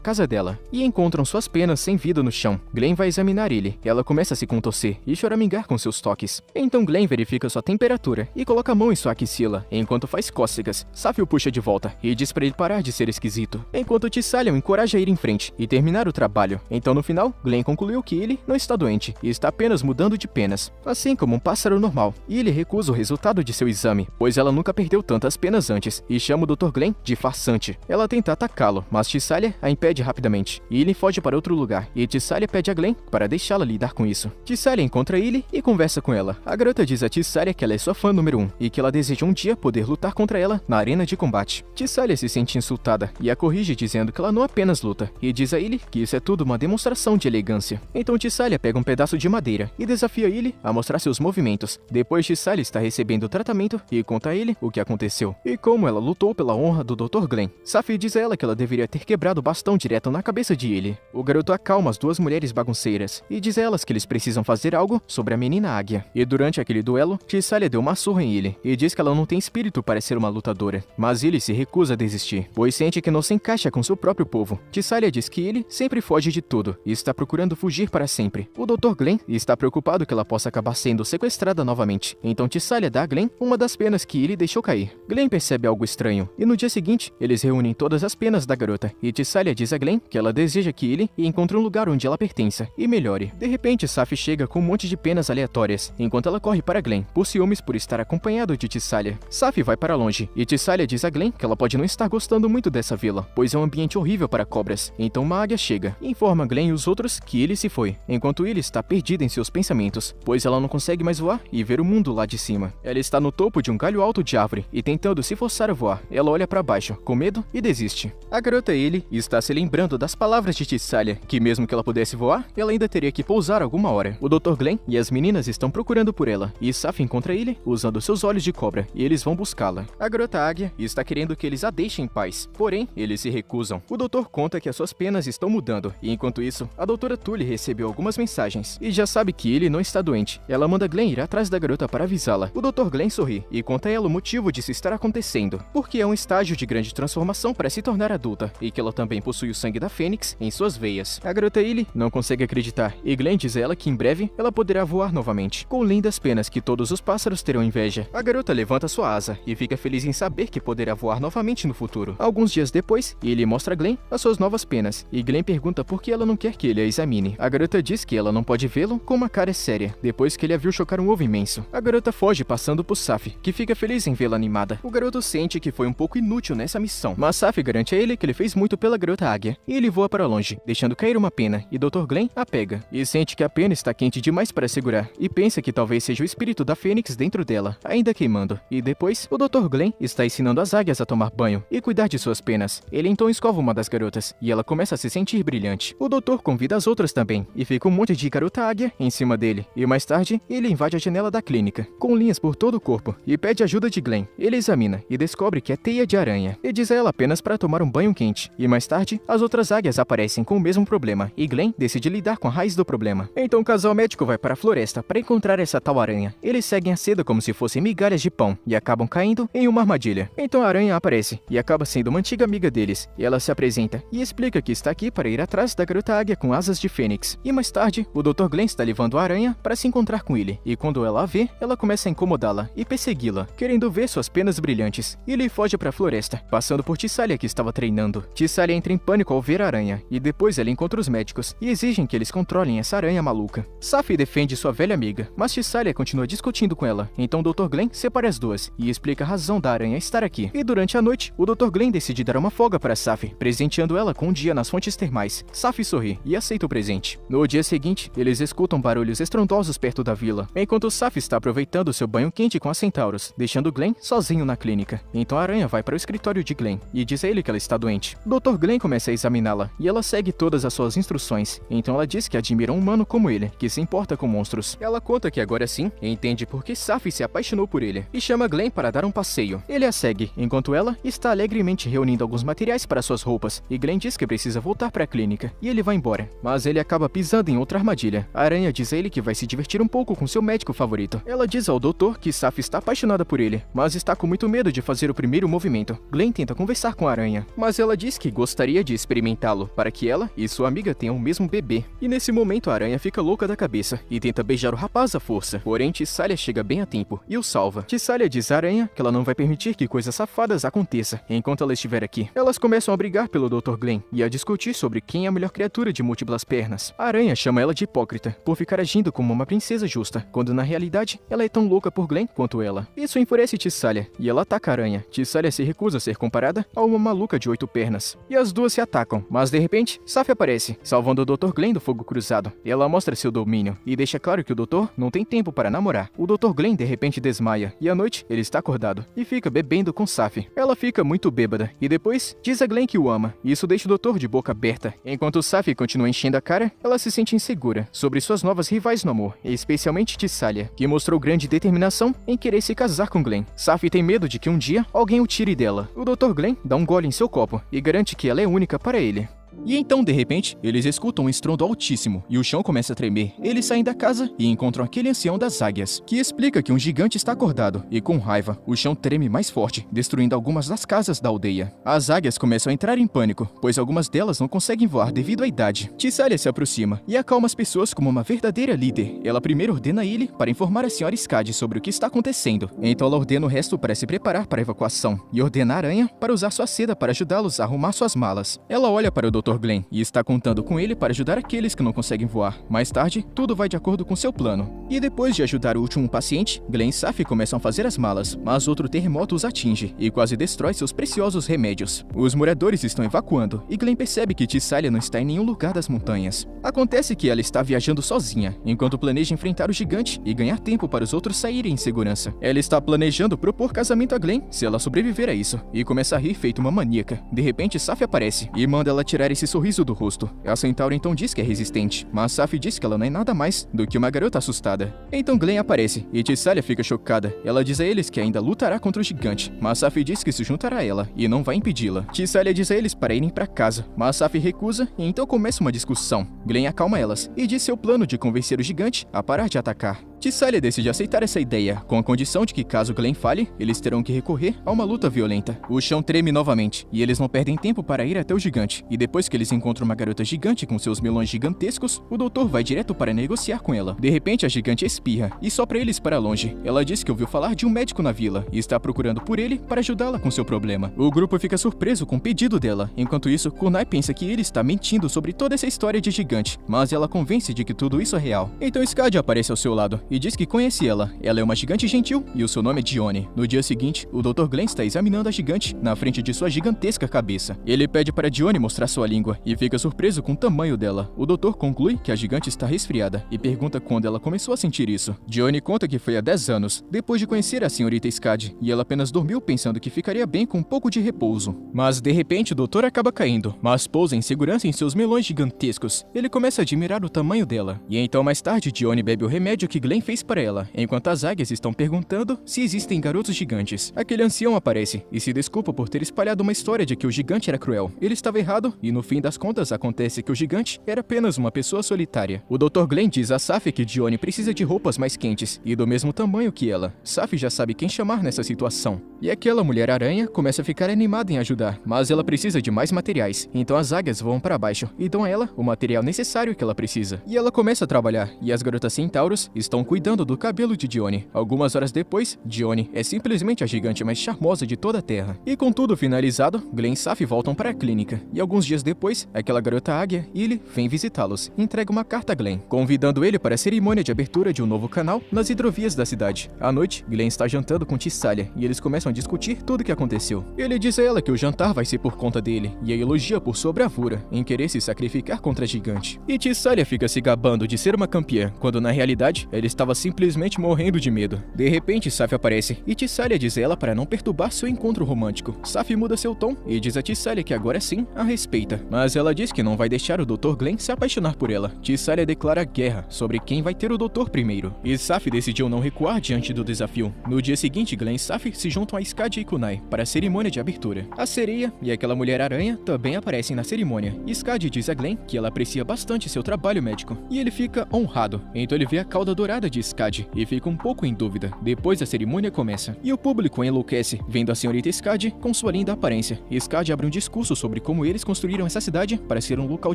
casa dela, e encontram suas penas sem vida no chão. Glenn vai examinar Illy, ela começa a se contorcer e choramingar com seus toques. Então Glenn verifica sua temperatura e coloca a mão em sua axila, enquanto faz cócegas. Saf o puxa de volta e diz para ele parar de ser esquisito, enquanto Tissalia o encoraja a ir em frente e terminar o trabalho. Então no final, Glenn concluiu que Illy não está doente e está apenas mudando de penas, assim como um pássaro normal. Illy recusa o resultado de seu exame, pois ela nunca perdeu tantas penas antes, e chama o Dr. Glenn de farsante. Ela tenta atacá-lo, mas Tissalia a impede rapidamente. Illy foge para outro lugar, e Tissalia pede a Glenn para deixá-la lidar com isso. Tissalia encontra Illy e conversa com ela. A garota diz a Tissalia que ela é sua fã número 1 e que ela deseja um dia poder lutar contra ela na arena de combate. Tissalia se sente insultada e a corrige dizendo que ela não apenas luta, e diz a Illy que isso é tudo uma demonstração de elegância. Então Tissalia pega um pedaço de madeira e desafia Illy a mostrar seus movimentos. Depois Tissalia está recebendo o tratamento e conta a Illy o que aconteceu e como ela lutou pela honra do Dr. Glenn. Saf diz a ela que ela deveria ter quebrado o bastão direto na cabeça de Illy. O garoto acalma as duas mulheres bagunceiras e diz a elas que eles precisam fazer algo sobre a menina águia. E durante aquele duelo, Tissalia deu uma surra em Illy e diz que ela não tem espírito para ser uma lutadora. Mas Illy se recusa a desistir, pois sente que não se encaixa com seu próprio povo. Tissalia diz que Illy sempre foge de tudo e está procurando fugir para sempre. O Dr. Glenn está preocupado que ela possa acabar sendo sequestrada novamente. Então Tissalia dá a Glenn uma das penas que Illy deixou cair. Glenn percebe algo estranho e no dia seguinte, eles reúnem todas as penas da garota e Tissalia diz a Glenn que ela deseja que Illy encontre um lugar onde ela pertença e melhore. De repente, Saf chega com um monte de penas aleatórias, enquanto ela corre para Glenn, por ciúmes por estar acompanhado de Tissalia. Saf vai para longe e Tissalia diz a Glenn que ela pode não estar gostando muito dessa vila, pois é um ambiente horrível para cobras. Então uma águia chega e informa Glenn e os outros que Illy se foi, enquanto Illy está perdida em seus pensamentos, pois ela não consegue mais voar e ver o mundo lá de cima. Ela está no topo de um galho alto de árvore e tentando se forçar a voar. Ela olha para baixo, com medo, e desiste. A garota Illy está se lembrando das palavras de Tissalia, que mesmo que ela pudesse voar, ela ainda teria que pousar alguma hora. O Dr. Glenn e as meninas estão procurando por ela, e Saf encontra Illy usando seus olhos de cobra, e eles vão buscá-la. A garota águia está querendo que eles a deixem em paz, porém, eles se recusam. O doutor conta que as suas penas estão mudando, e enquanto isso, a doutora Tully recebeu algumas mensagens, e já sabe que Illy não está doente. Ela manda Glenn ir atrás da garota para avisá-la. O Dr. Glenn sorri, e conta a ela o motivo disso estar acontecendo, porque é um estágio de grande transformação para se tornar adulta, e que ela também possui o sangue da Fênix em suas veias. A garota Illy não consegue acreditar, e Glenn diz a ela que em breve ela poderá voar novamente, com lindas penas que todos os pássaros terão inveja. A garota levanta sua asa, e fica feliz em saber que poderá voar novamente no futuro. Alguns dias depois, Illy mostra a Glenn as suas novas penas, e Glenn pergunta por que ela não quer que ele a examine. A garota diz que ela não pode vê-lo com uma cara séria, depois que ele a viu chocar um ovo imenso. A garota foge passando por Saf, que fica feliz em vê-la animada. O garoto sente que foi um pouco inútil nessa missão, mas Saf garante a ele que ele fez muito pela garota águia, e ele voa para longe, deixando cair uma pena, e Dr. Glenn a pega, e sente que a pena está quente demais para segurar, e pensa que talvez seja o espírito da Fênix dentro dela, ainda queimando. E depois, o Dr. Glenn está ensinando as águias a tomar banho e cuidar de suas penas. Ele então escova uma das garotas, e ela começa a se sentir brilhante. O doutor convida as outras também, e fica um monte de garota águia em cima dele, e mais tarde, ele invade a janela da clínica, com linhas por todo o corpo, e pede ajuda de Glenn. Ele examina, e descobre que é teia de aranha, e diz a ela apenas para tomar um banho quente. E mais tarde, as outras águias aparecem com o mesmo problema, e Glenn decide lidar com a raiz do problema. Então o casal médico vai para a floresta para encontrar essa tal aranha. Eles seguem a seda como se fossem migalhas de pão, e acabam caindo em uma armadilha. Então a aranha aparece, e acaba sendo uma antiga amiga deles, e ela se apresenta, e explica que está aqui para ir atrás da garota águia com asas de fênix. E mais tarde, o Dr. Glenn está levando a aranha para se encontrar com ele, e quando ela a vê, ela começa a incomodá-la e persegui-la, querendo ver suas penas brilhantes, e ele foge para a floresta, passando por Tissalia, que estava treinando. Tissalia entra em pânico ao ver a aranha, e depois ela encontra os médicos e exigem que eles controlem essa aranha maluca. Safie defende sua velha amiga, mas Tissalia continua discutindo com ela, então o Dr. Glenn separa as duas e explica a razão da aranha estar aqui. E durante a noite, o Dr. Glenn decide dar uma folga para Safie, presenteando ela com um dia nas fontes termais. Safie sorri e aceita o presente. No dia seguinte, eles escutam barulhos estrondosos perto da vila, enquanto Safie está aproveitando seu banho quente com a Centauros, deixando Glenn sozinho na clínica. Então a aranha vai para o escritório de Glenn e diz a ele que ela está doente. Dr. Glenn começa a examiná-la e ela segue todas as suas instruções. Então ela diz que admira um humano como ele, que se importa com monstros. Ela conta que agora sim entende por que Safie se apaixonou por ele e chama Glenn para dar um passeio. Ele a segue, enquanto ela está alegremente reunindo alguns materiais para suas roupas, e Glenn diz que precisa voltar para a clínica, e ele vai embora. Mas ele acaba pisando em outra armadilha. A aranha diz a ele que vai se divertir um pouco com seu médico favorito. Ela diz ao doutor que Safie está apaixonada por ele, mas está com muito medo de fazer o primeiro movimento. Glenn tenta conversar com a aranha, mas ela diz que gostaria de experimentá-lo, para que ela e sua amiga tenham o mesmo bebê. E nesse momento a aranha fica louca da cabeça e tenta beijar o rapaz à força. Porém, Tissalia chega bem a tempo e o salva. Tissalia diz à aranha que ela não vai permitir que coisas safadas aconteçam enquanto ela estiver aqui. Elas começam a brigar pelo Dr. Glenn e a discutir sobre quem é a melhor criatura de múltiplas pernas. A aranha chama ela de hipócrita por ficar agindo como uma princesa justa, quando na realidade ela é tão louca por Glenn quanto ela. Isso enfurece Tissalia e ela ataca a aranha. Tissalia se recusa a ser comparada a uma maluca de 8 pernas. E as duas se atacam, mas de repente, Safie aparece, salvando o Dr. Glenn do fogo cruzado. Ela mostra seu domínio e deixa claro que o doutor não tem tempo para namorar. O Dr. Glenn de repente desmaia e à noite ele está acordado e fica bebendo com Safie. Ela fica muito bêbada e depois diz a Glenn que o ama. Isso deixa o doutor de boca aberta. Enquanto Safie continua enchendo a cara, ela se sente insegura sobre suas novas rivais no amor, especialmente Tissalia, que mostrou grande determinação em querer se casar com Glenn. Safie tem medo de que um dia alguém o tire dela. O Dr. Glenn dá um gole em seu copo e garante que ela é única para ele. E então, de repente, eles escutam um estrondo altíssimo e o chão começa a tremer. Eles saem da casa e encontram aquele ancião das águias, que explica que um gigante está acordado, e com raiva, o chão treme mais forte, destruindo algumas das casas da aldeia. As águias começam a entrar em pânico, pois algumas delas não conseguem voar devido à idade. Tissalia se aproxima e acalma as pessoas como uma verdadeira líder. Ela primeiro ordena ele para informar a senhora Skadi sobre o que está acontecendo. Então ela ordena o resto para se preparar para a evacuação, e ordena a aranha para usar sua seda para ajudá-los a arrumar suas malas. Ela olha para o Dr. Glenn e está contando com ele para ajudar aqueles que não conseguem voar. Mais tarde, tudo vai de acordo com seu plano. E depois de ajudar o último paciente, Glenn e Safie começam a fazer as malas, mas outro terremoto os atinge e quase destrói seus preciosos remédios. Os moradores estão evacuando e Glenn percebe que Tissalia não está em nenhum lugar das montanhas. Acontece que ela está viajando sozinha, enquanto planeja enfrentar o gigante e ganhar tempo para os outros saírem em segurança. Ela está planejando propor casamento a Glenn se ela sobreviver a isso, e começa a rir feito uma maníaca. De repente, Safie aparece e manda ela tirar esse sorriso do rosto. A Centauro então diz que é resistente, mas Safie diz que ela não é nada mais do que uma garota assustada. Então Glenn aparece e Tissalia fica chocada. Ela diz a eles que ainda lutará contra o gigante, mas Safie diz que se juntará a ela e não vai impedi-la. Tissalia diz a eles para irem para casa, mas Safie recusa e então começa uma discussão. Glenn acalma elas e diz seu plano de convencer o gigante a parar de atacar. Tissalia decide aceitar essa ideia, com a condição de que caso Glenn falhe, eles terão que recorrer a uma luta violenta. O chão treme novamente, e eles não perdem tempo para ir até o gigante. E depois que eles encontram uma garota gigante com seus melões gigantescos, o doutor vai direto para negociar com ela. De repente, a gigante espirra e sopra eles para longe. Ela diz que ouviu falar de um médico na vila e está procurando por ele para ajudá-la com seu problema. O grupo fica surpreso com o pedido dela. Enquanto isso, Kunai pensa que ele está mentindo sobre toda essa história de gigante, mas ela convence de que tudo isso é real. Então Skadi aparece ao seu lado e diz que conhece ela. Ela é uma gigante gentil e o seu nome é Dione. No dia seguinte, o Dr. Glenn está examinando a gigante na frente de sua gigantesca cabeça. Ele pede para Dione mostrar sua língua e fica surpreso com o tamanho dela. O doutor conclui que a gigante está resfriada e pergunta quando ela começou a sentir isso. Dione conta que foi há 10 anos, depois de conhecer a senhorita Skadi, e ela apenas dormiu pensando que ficaria bem com um pouco de repouso. Mas de repente o doutor acaba caindo, mas pousa em segurança em seus melões gigantescos. Ele começa a admirar o tamanho dela. E então mais tarde Dione bebe o remédio que Glenn fez para ela, enquanto as águias estão perguntando se existem garotos gigantes. Aquele ancião aparece e se desculpa por ter espalhado uma história de que o gigante era cruel. Ele estava errado e no fim das contas acontece que o gigante era apenas uma pessoa solitária. O Dr. Glenn diz a Safie que Dione precisa de roupas mais quentes e do mesmo tamanho que ela. Safie já sabe quem chamar nessa situação. E aquela mulher-aranha começa a ficar animada em ajudar, mas ela precisa de mais materiais. Então as águias voam para baixo e dão a ela o material necessário que ela precisa. E ela começa a trabalhar e as garotas centauros estão cuidando do cabelo de Dione. Algumas horas depois, Dione é simplesmente a gigante mais charmosa de toda a Terra. E com tudo finalizado, Glenn e Saf voltam para a clínica. E alguns dias depois, aquela garota águia, Illy, vem visitá-los e entrega uma carta a Glenn, convidando ele para a cerimônia de abertura de um novo canal nas hidrovias da cidade. À noite, Glenn está jantando com Tissalia e eles começam a discutir tudo o que aconteceu. Ele diz a ela que o jantar vai ser por conta dele e a elogia por sua bravura em querer se sacrificar contra a gigante. E Tissalia fica se gabando de ser uma campeã, quando na realidade ela estava simplesmente morrendo de medo. De repente, Saf aparece e Tissalia diz a ela para não perturbar seu encontro romântico. Saf muda seu tom e diz a Tissalia que agora sim a respeita, mas ela diz que não vai deixar o Dr. Glenn se apaixonar por ela. Tissalia declara guerra sobre quem vai ter o doutor primeiro, e Saf decidiu não recuar diante do desafio. No dia seguinte, Glenn e Saf se juntam a Skadi e Kunai para a cerimônia de abertura. A sereia e aquela mulher-aranha também aparecem na cerimônia. Skadi diz a Glenn que ela aprecia bastante seu trabalho médico, e ele fica honrado. Então ele vê a cauda dourada de Skadi e fica um pouco em dúvida. Depois a cerimônia começa, e o público enlouquece vendo a senhorita Skadi com sua linda aparência. Skadi abre um discurso sobre como eles construíram essa cidade para ser um local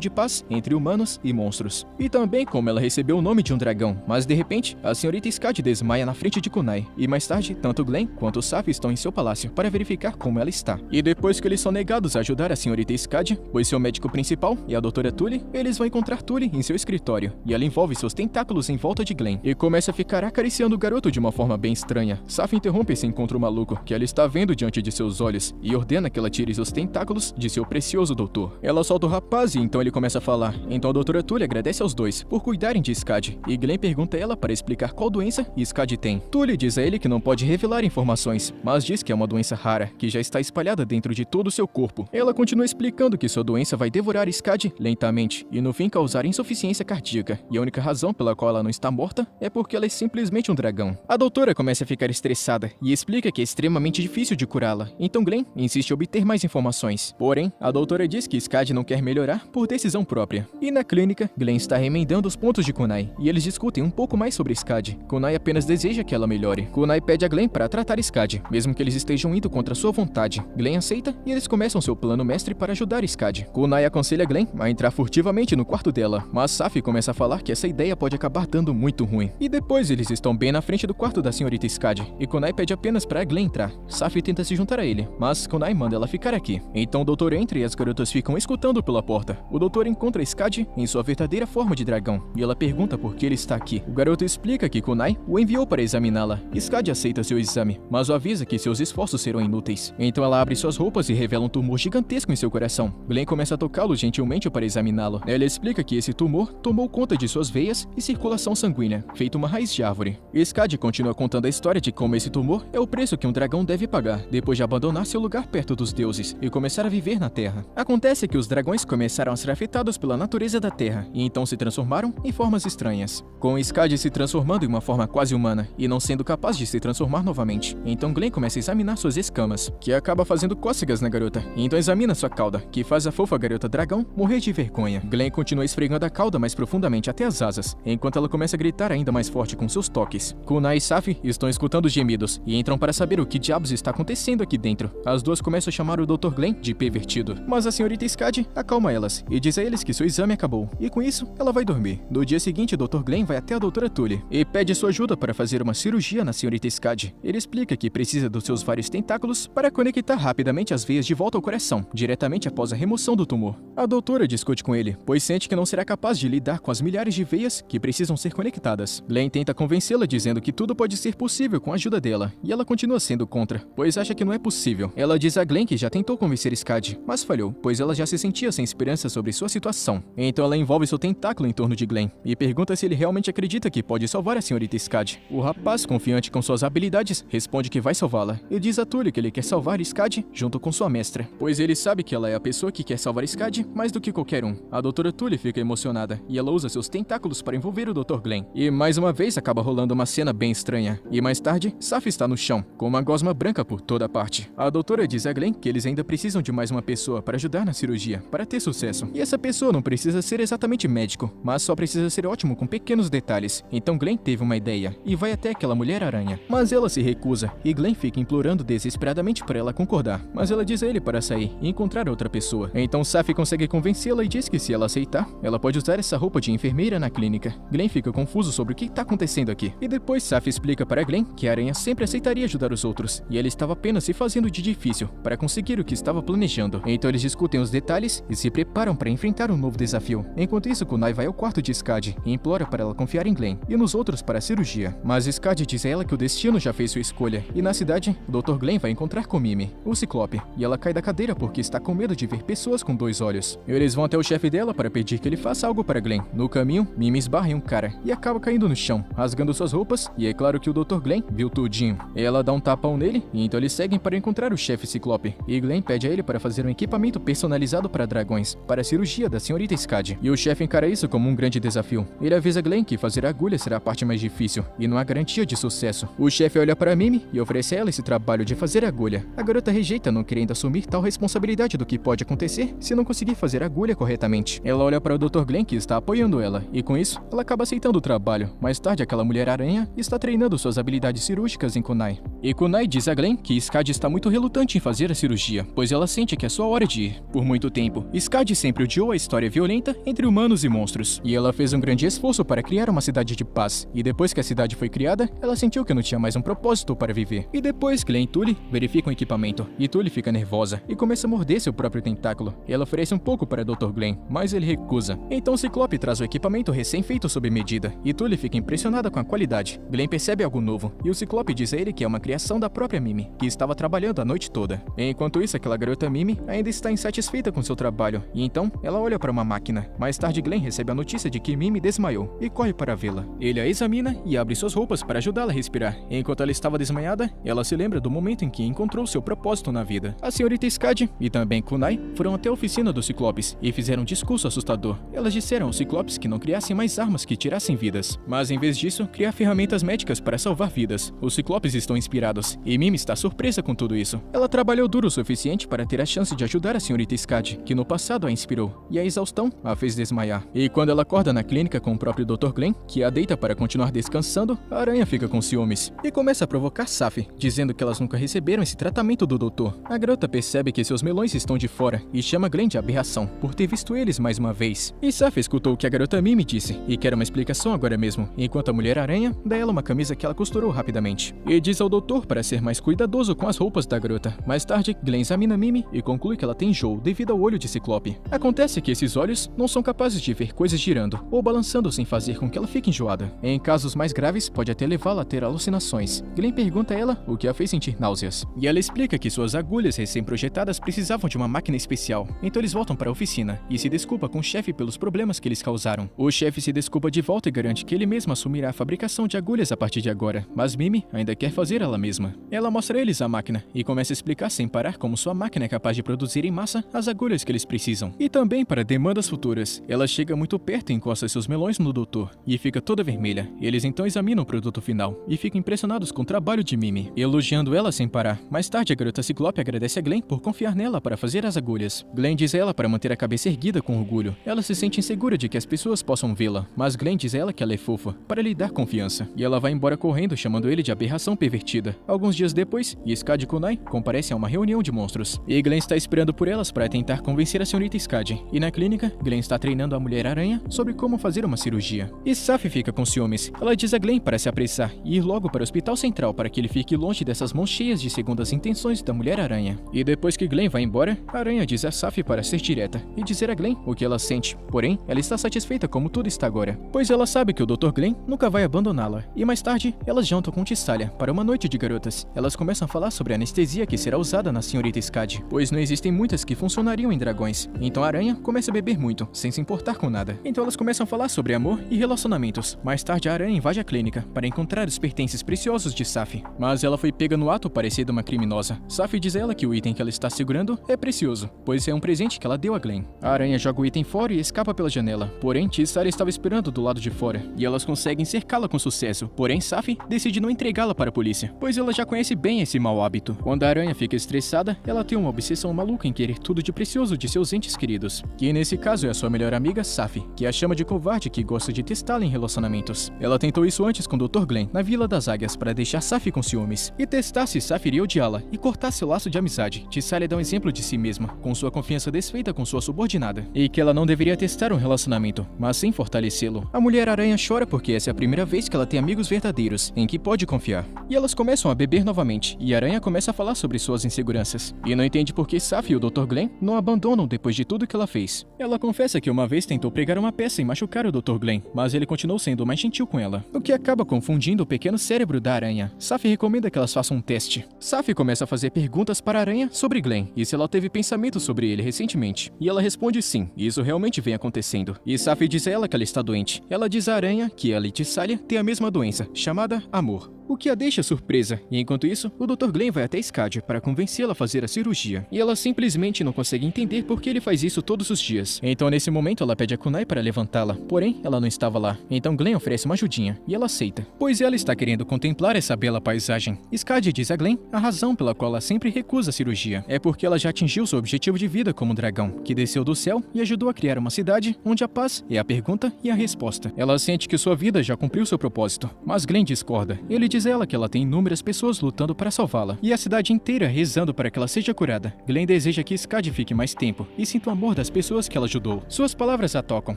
de paz entre humanos e monstros, e também como ela recebeu o nome de um dragão. Mas de repente, a senhorita Skadi desmaia na frente de Kunai, e mais tarde, tanto Glenn quanto Saf estão em seu palácio para verificar como ela está. E depois que eles são negados a ajudar a senhorita Skadi, pois seu médico principal e a doutora Tully, eles vão encontrar Tully em seu escritório, e ela envolve seus tentáculos em volta de Glenn e começa a ficar acariciando o garoto de uma forma bem estranha. Saf interrompe esse encontro maluco que ela está vendo diante de seus olhos e ordena que ela tire seus tentáculos de seu precioso doutor. Ela solta o rapaz e então ele começa a falar. Então a doutora Tully agradece aos dois por cuidarem de Skadi, e Glenn pergunta a ela para explicar qual doença Skadi tem. Tully diz a ele que não pode revelar informações, mas diz que é uma doença rara, que já está espalhada dentro de todo o seu corpo. Ela continua explicando que sua doença vai devorar Skadi lentamente e no fim causar insuficiência cardíaca, e a única razão pela qual ela não está morta é porque ela é simplesmente um dragão. A doutora começa a ficar estressada e explica que é extremamente difícil de curá-la, então Glenn insiste em obter mais informações. Porém, a doutora diz que Skadi não quer melhorar por decisão própria. E na clínica, Glenn está remendando os pontos de Kunai, e eles discutem um pouco mais sobre Skadi. Kunai apenas deseja que ela melhore. Kunai pede a Glenn para tratar Skadi, mesmo que eles estejam indo contra sua vontade. Glenn aceita e eles começam seu plano mestre para ajudar Skadi. Kunai aconselha Glenn a entrar furtivamente no quarto dela, mas Saf começa a falar que essa ideia pode acabar dando muito ruim. E depois eles estão bem na frente do quarto da senhorita Skadi, e Kunai pede apenas para Glenn entrar. Saf tenta se juntar a ele, mas Kunai manda ela ficar aqui. Então o doutor entra e as garotas ficam escutando pela porta. O doutor encontra Skadi em sua verdadeira forma de dragão, e ela pergunta por que ele está aqui. O garoto explica que Kunai o enviou para examiná-la. Skadi aceita seu exame, mas o avisa que seus esforços serão inúteis. Então ela abre suas roupas e revela um tumor gigantesco em seu coração. Glenn começa a tocá-lo gentilmente para examiná-lo. Ela explica que esse tumor tomou conta de suas veias e circulação sanguínea, feito uma raiz de árvore. Skadi continua contando a história de como esse tumor é o preço que um dragão deve pagar depois de abandonar seu lugar perto dos deuses e começar a viver na Terra. Acontece que os dragões começaram a ser afetados pela natureza da Terra e então se transformaram em formas estranhas, com Skadi se transformando em uma forma quase humana e não sendo capaz de se transformar novamente. Então Glenn começa a examinar suas escamas, que acaba fazendo cócegas na garota, e então examina sua cauda, que faz a fofa garota dragão morrer de vergonha. Glenn continua esfregando a cauda mais profundamente até as asas, enquanto ela começa a gritar ainda mais forte com seus toques. Kunai e Saf estão escutando os gemidos e entram para saber o que diabos está acontecendo aqui dentro. As duas começam a chamar o Dr. Glenn de pervertido, mas a senhorita Skadi acalma elas e diz a eles que seu exame acabou, e com isso ela vai dormir. No dia seguinte, o Dr. Glenn vai até a doutora Tully e pede sua ajuda para fazer uma cirurgia na senhorita Skadi. Ele explica que precisa dos seus vários tentáculos para conectar rapidamente as veias de volta ao coração, diretamente após a remoção do tumor. A doutora discute com ele, pois sente que não será capaz de lidar com as milhares de veias que precisam ser conectadas. Glenn tenta convencê-la dizendo que tudo pode ser possível com a ajuda dela, e ela continua sendo contra, pois acha que não é possível. Ela diz a Glenn que já tentou convencer Skadi, mas falhou, pois ela já se sentia sem esperança sobre sua situação. Então ela envolve seu tentáculo em torno de Glenn e pergunta se ele realmente acredita que pode salvar a senhorita Skadi. O rapaz, confiante com suas habilidades, responde que vai salvá-la e diz a Tully que ele quer salvar Skadi junto com sua mestra, pois ele sabe que ela é a pessoa que quer salvar Skadi mais do que qualquer um. A doutora Tully fica emocionada e ela usa seus tentáculos para envolver o Dr. Glenn. E mais uma vez acaba rolando uma cena bem estranha. E mais tarde, Saf está no chão, com uma gosma branca por toda parte. A doutora diz a Glenn que eles ainda precisam de mais uma pessoa para ajudar na cirurgia, para ter sucesso. E essa pessoa não precisa ser exatamente médico, mas só precisa ser ótimo com pequenos detalhes. Então Glenn teve uma ideia e vai até aquela mulher-aranha. Mas ela se recusa e Glenn fica implorando desesperadamente para ela concordar. Mas ela diz a ele para sair e encontrar outra pessoa. Então Saf consegue convencê-la e diz que se ela aceitar, ela pode usar essa roupa de enfermeira na clínica. Glenn fica confuso sobre que tá acontecendo aqui. E depois Safie explica para Glenn que a aranha sempre aceitaria ajudar os outros, e ela estava apenas se fazendo de difícil para conseguir o que estava planejando. Então eles discutem os detalhes e se preparam para enfrentar um novo desafio. Enquanto isso, Kunai vai ao quarto de Skadi e implora para ela confiar em Glenn e nos outros para a cirurgia. Mas Skadi diz a ela que o destino já fez sua escolha, e na cidade, o Dr. Glenn vai encontrar com Mimi, o Ciclope, e ela cai da cadeira porque está com medo de ver pessoas com 2 olhos. Eles vão até o chefe dela para pedir que ele faça algo para Glenn. No caminho, Mimi esbarra em um cara e acaba caindo no chão, rasgando suas roupas, e é claro que o Dr. Glenn viu tudinho. Ela dá um tapão nele, e então eles seguem para encontrar o chefe Ciclope, e Glenn pede a ele para fazer um equipamento personalizado para dragões, para a cirurgia da senhorita Skadi. E o chefe encara isso como um grande desafio. Ele avisa Glenn que fazer a agulha será a parte mais difícil, e não há garantia de sucesso. O chefe olha para Mimi e oferece a ela esse trabalho de fazer a agulha. A garota rejeita, não querendo assumir tal responsabilidade do que pode acontecer se não conseguir fazer a agulha corretamente. Ela olha para o Dr. Glenn, que está apoiando ela, e com isso, ela acaba aceitando o trabalho. Mais tarde, aquela mulher-aranha está treinando suas habilidades cirúrgicas em Kunai. E Kunai diz a Glenn que Skadi está muito relutante em fazer a cirurgia, pois ela sente que é sua hora de ir. Por muito tempo, Skadi sempre odiou a história violenta entre humanos e monstros, e ela fez um grande esforço para criar uma cidade de paz. E depois que a cidade foi criada, ela sentiu que não tinha mais um propósito para viver. E depois, Glenn e Tully verificam o equipamento, e Tully fica nervosa e começa a morder seu próprio tentáculo. Ela oferece um pouco para Dr. Glenn, mas ele recusa. Então o Ciclope traz o equipamento recém-feito sob medida, e Tully fica impressionada com a qualidade. Glenn percebe algo novo, e o Ciclope diz a ele que é uma criação da própria Mimi, que estava trabalhando a noite toda. Enquanto isso, aquela garota Mimi ainda está insatisfeita com seu trabalho, e então ela olha para uma máquina. Mais tarde, Glenn recebe a notícia de que Mimi desmaiou, e corre para vê-la. Ele a examina e abre suas roupas para ajudá-la a respirar. Enquanto ela estava desmaiada, ela se lembra do momento em que encontrou seu propósito na vida. A senhorita Skadi e também Kunai foram até a oficina dos Ciclopes e fizeram um discurso assustador. Elas disseram aos Ciclopes que não criassem mais armas que tirassem vidas, mas em vez disso, criar ferramentas médicas para salvar vidas. Os Ciclopes estão inspirados, e Mimi está surpresa com tudo isso. Ela trabalhou duro o suficiente para ter a chance de ajudar a senhorita Skadi, que no passado a inspirou, e a exaustão a fez desmaiar. E quando ela acorda na clínica com o próprio Dr. Glenn, que a deita para continuar descansando, a aranha fica com ciúmes e começa a provocar Safie, dizendo que elas nunca receberam esse tratamento do doutor. A garota percebe que seus melões estão de fora e chama Glenn de aberração por ter visto eles mais uma vez. E Safie escutou o que a garota Mimi disse e quer uma explicação agora mesmo, enquanto a mulher-aranha dá ela uma camisa que ela costurou rapidamente. E diz ao doutor para ser mais cuidadoso com as roupas da garota. Mais tarde, Glenn examina Mimi e conclui que ela tem enjoo devido ao olho de Ciclope. Acontece que esses olhos não são capazes de ver coisas girando ou balançando sem fazer com que ela fique enjoada. Em casos mais graves, pode até levá-la a ter alucinações. Glenn pergunta a ela o que a fez sentir náuseas, e ela explica que suas agulhas recém-projetadas precisavam de uma máquina especial. Então eles voltam para a oficina e se desculpa com o chefe pelos problemas que eles causaram. O chefe se desculpa de volta e garante que ele mesmo assumirá a fabricação de agulhas a partir de agora, mas Mimi ainda quer fazer ela mesma. Ela mostra a eles a máquina e começa a explicar sem parar como sua máquina é capaz de produzir em massa as agulhas que eles precisam. E também para demandas futuras. Ela chega muito perto e encosta seus melões no doutor, e fica toda vermelha. Eles então examinam o produto final e ficam impressionados com o trabalho de Mimi, elogiando ela sem parar. Mais tarde, a garota Ciclope agradece a Glenn por confiar nela para fazer as agulhas. Glenn diz a ela para manter a cabeça erguida com orgulho. Ela se sente insegura de que as pessoas possam vê-la, mas Glenn diz a ela que ela é fofa, para lhe dar confiança. E ela vai embora correndo, chamando ele de aberração pervertida. Alguns dias depois, Skadi e Kunai comparecem a uma reunião de monstros, e Glenn está esperando por elas para tentar convencer a senhorita Skadi. E na clínica, Glenn está treinando a Mulher-Aranha sobre como fazer uma cirurgia. E Safie fica com ciúmes. Ela diz a Glenn para se apressar e ir logo para o hospital central para que ele fique longe dessas mãos cheias de segundas intenções da Mulher-Aranha. E depois que Glenn vai embora, a aranha diz a Safie para ser direta e dizer a Glenn o que ela sente. Porém, ela está satisfeita como tudo está agora, pois ela sabe que o Dr. Glenn nunca vai abandoná-la. E mais tarde, elas jantam com Tissalia para uma noite de garotas. Elas começam a falar sobre a anestesia que será usada na senhorita Skadi, pois não existem muitas que funcionariam em dragões. Então a aranha começa a beber muito, sem se importar com nada. Então elas começam a falar sobre amor e relacionamentos. Mais tarde, a aranha invade a clínica para encontrar os pertences preciosos de Safie, mas ela foi pega no ato parecendo uma criminosa. Safie diz a ela que o item que ela está segurando é precioso, pois é um presente que ela deu a Glenn. A aranha joga o item fora e escapa pela janela, porém Tissalia estava esperando do lado de fora, e elas conseguem cercá-la com sucesso. Porém, Safie decide não entregá-la para a polícia, pois ela já conhece bem esse mau hábito. Quando a aranha fica estressada, ela tem uma obsessão maluca em querer tudo de precioso de seus entes queridos, que nesse caso é a sua melhor amiga Safie, que a chama de covarde que gosta de testá-la em relacionamentos. Ela tentou isso antes com o Dr. Glenn, na Vila das Águias, para deixar Safie com ciúmes e testar se Safie iria odiá-la e cortar seu laço de amizade. Tissalia dá um exemplo de si mesma, com sua confiança desfeita com sua subordinada, e que ela não deveria testar um relacionamento, mas sim fortalecê-lo. A Mulher-Aranha chora chora porque essa é a primeira vez que ela tem amigos verdadeiros, em que pode confiar. E elas começam a beber novamente, e Aranha começa a falar sobre suas inseguranças. E não entende por que Safie e o Dr. Glenn não a abandonam depois de tudo que ela fez. Ela confessa que uma vez tentou pregar uma peça e machucar o Dr. Glenn, mas ele continuou sendo mais gentil com ela, o que acaba confundindo o pequeno cérebro da Aranha. Safie recomenda que elas façam um teste. Safie começa a fazer perguntas para a Aranha sobre Glenn, e se ela teve pensamentos sobre ele recentemente. E ela responde sim, e isso realmente vem acontecendo. E Safie diz a ela que ela está doente. Ela diz à Aranha que ela e Tissalia têm a mesma doença, chamada amor, o que a deixa surpresa, e enquanto isso, o Dr. Glenn vai até Skadi para convencê-la a fazer a cirurgia, e ela simplesmente não consegue entender por que ele faz isso todos os dias. Então nesse momento ela pede a Kunai para levantá-la, porém ela não estava lá. Então Glenn oferece uma ajudinha, e ela aceita, pois ela está querendo contemplar essa bela paisagem. Skadi diz a Glenn a razão pela qual ela sempre recusa a cirurgia, é porque ela já atingiu seu objetivo de vida como dragão, que desceu do céu e ajudou a criar uma cidade onde a paz é a pergunta e a resposta. Ela sente que sua vida já cumpriu seu propósito, mas Glenn discorda. Ele diz a ela que ela tem inúmeras pessoas lutando para salvá-la, e a cidade inteira rezando para que ela seja curada. Glenn deseja que Skadi fique mais tempo e sinta o amor das pessoas que ela ajudou. Suas palavras a tocam,